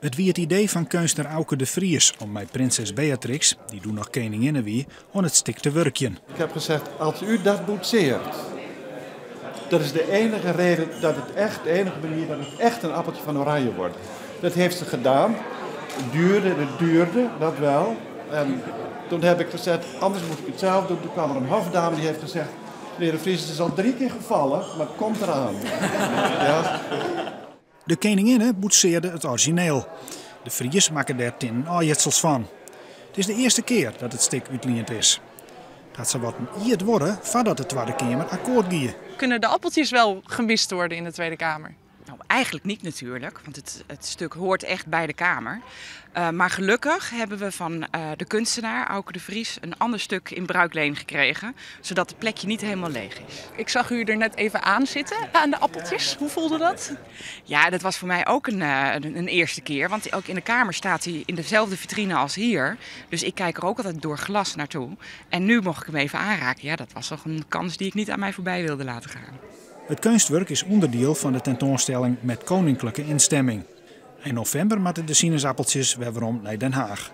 Het wie het idee van kunstenaar Auke de Vries om met prinses Beatrix, die toen nog koningin wie, aan het stik te werken. Ik heb gezegd, als u dat boetseert, dat is de enige reden dat het echt, de enige manier dat het echt een appeltje van oranje wordt. Dat heeft ze gedaan. Het duurde, dat wel. En toen heb ik gezegd, anders moet ik het zelf doen. Toen kwam er een hofdame die heeft gezegd, meneer de Vries, het is al 3 keer gevallen, maar het komt eraan. Ja. De koninginne boetseerde het origineel. De Vries maken daar tin aanjetsels van. Het is de eerste keer dat het stik uitleend is. Dat ze wat een worden voordat de Tweede Kamer akkoord gaat. Kunnen de appeltjes wel gemist worden in de Tweede Kamer? Nou, eigenlijk niet natuurlijk, want het stuk hoort echt bij de Kamer. Maar gelukkig hebben we van de kunstenaar, Auke de Vries, een ander stuk in bruikleen gekregen. Zodat het plekje niet helemaal leeg is. Ik zag u er net even aan zitten, aan de appeltjes. Hoe voelde dat? Ja, dat was voor mij ook een eerste keer. Want ook in de Kamer staat hij in dezelfde vitrine als hier. Dus ik kijk er ook altijd door glas naartoe. En nu mocht ik hem even aanraken. Ja, dat was toch een kans die ik niet aan mij voorbij wilde laten gaan. Het kunstwerk is onderdeel van de tentoonstelling met koninklijke instemming. In november moeten de sinaasappeltjes weer naar Den Haag.